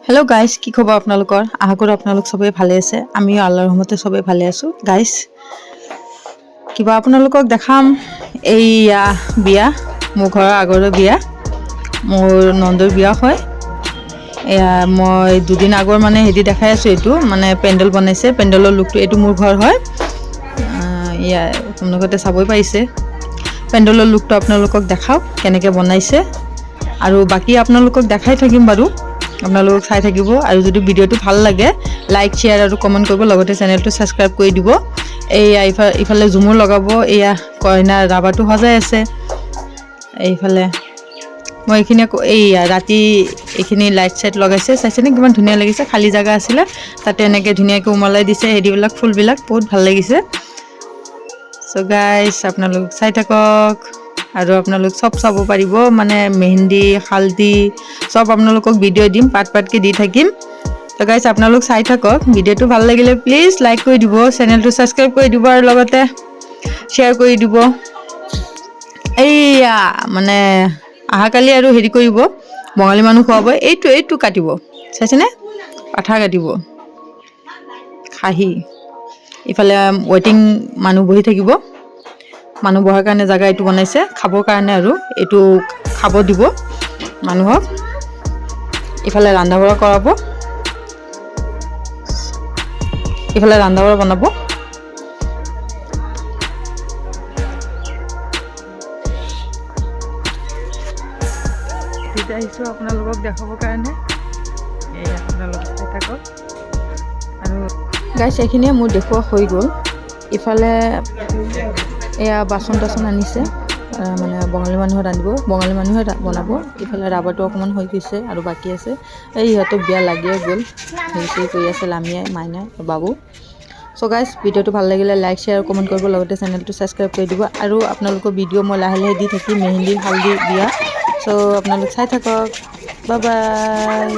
Hello' guys, কি খবৰ আপোনালোকৰ? আশা কৰোঁ আপোনালোক চবেই ভালে আছে। আমিও আল্লাহৰ ৰহমতে চবেই ভালে আছোঁ। গাইজ, কিবা আপোনালোকক দেখাম। এইয়া বিয়া, মোৰ ঘৰৰ আগৰে বিয়া, মোৰ নন্দৰ বিয়া হয়। এয়া মই দুদিন আগৰ মানে হেৰি দেখাই আছোঁ। এইটো মানে পেণ্ডেল বনাইছে, পেণ্ডেলৰ লুকটো এইটো মোৰ ঘৰ হয়। এয়া আপোনালোকে চাবই পাৰিছে। পেণ্ডেলৰ লুকটো আপোনালোকক দেখাওক কেনেকৈ বনাইছে, আৰু বাকী আপোনালোকক দেখাই থাকিম বাৰু। আপোনালোক চাই থাকিব, আৰু যদি ভিডিঅ'টো ভাল লাগে লাইক, শ্বেয়াৰ আৰু কমেণ্ট কৰিব, লগতে চেনেলটো ছাবস্ক্ৰাইব কৰি দিব। এইয়া ইফালে ঝুমুৰ লগাব, এয়া কইনা ৰাভাটো সজাই আছে। এইফালে মই এইয়া ৰাতি এইখিনি লাইট চাইট লগাইছে, চাইছেনে কিমান ধুনীয়া লাগিছে। খালী জেগা আছিলে, তাতে এনেকৈ ধুনীয়াকৈ ওমলাই দিছে হেৰিবিলাক, ফুলবিলাক বহুত ভাল লাগিছে। চ' গাইজ, আপোনালোক চাই থাকক, আৰু আপোনালোক চব চাব পাৰিব। মানে মেহেন্দি, হালদি চব আপোনালোকক ভিডিঅ' দিম, পাৰ্টকৈ দি থাকিম। তো গাইজ, আপোনালোক চাই থাকক। ভিডিঅ'টো ভাল লাগিলে প্লিজ লাইক কৰি দিব, চেনেলটো ছাবস্ক্ৰাইব কৰি দিব, আৰু লগতে শ্বেয়াৰ কৰি দিব। এইয়া মানে অহাকালি আৰু হেৰি কৰিব, বঙালী মানুহ খুৱাব। এইটো কাটিব, চাইছেনে? পাঠা কাটিব, খাহী। ইফালে ৱেটিং মানুহ বহি থাকিব। মানুহ বহাৰ কাৰণে জেগা এইটো বনাইছে, খাবৰ কাৰণে, আৰু এইটো খাব দিব মানুহক। ইফালে ৰন্ধা বঢ়া কৰাব, ইফালে ৰন্ধা বঢ়া বনাব। এতিয়া আহিছোঁ আপোনালোকক দেখাবৰ কাৰণে। এয়া আপোনালোক চাই থাকক। আৰু গাইছ, এইখিনিয়ে মোৰ দেখুওৱা হৈ গ'ল। ইফালে এয়া বাচন টাচন আনিছে, মানে বঙালী মানুহে ৰান্ধিব, বঙালী মানুহে বনাব। ইফালে ৰাভাটো অকণমান হৈ গৈছে আৰু বাকী আছে। এই ইহঁতক বিয়া লাগিয়ে গ'ল, হেৰি কৰি আছে লামিয়াই, মাইনাই, বাবু। চ' গাইজ, ভিডিঅ'টো ভাল লাগিলে লাইক, শ্বেয়াৰ, কমেণ্ট কৰিব, লগতে চেনেলটো ছাবস্ক্ৰাইব কৰি দিব। আৰু আপোনালোকৰ ভিডিঅ' মই লাহে লাহে দি থাকিম, মেহেন্দি, হালদি, বিয়া। চ' আপোনালোক চাই থাকক। Bye bye.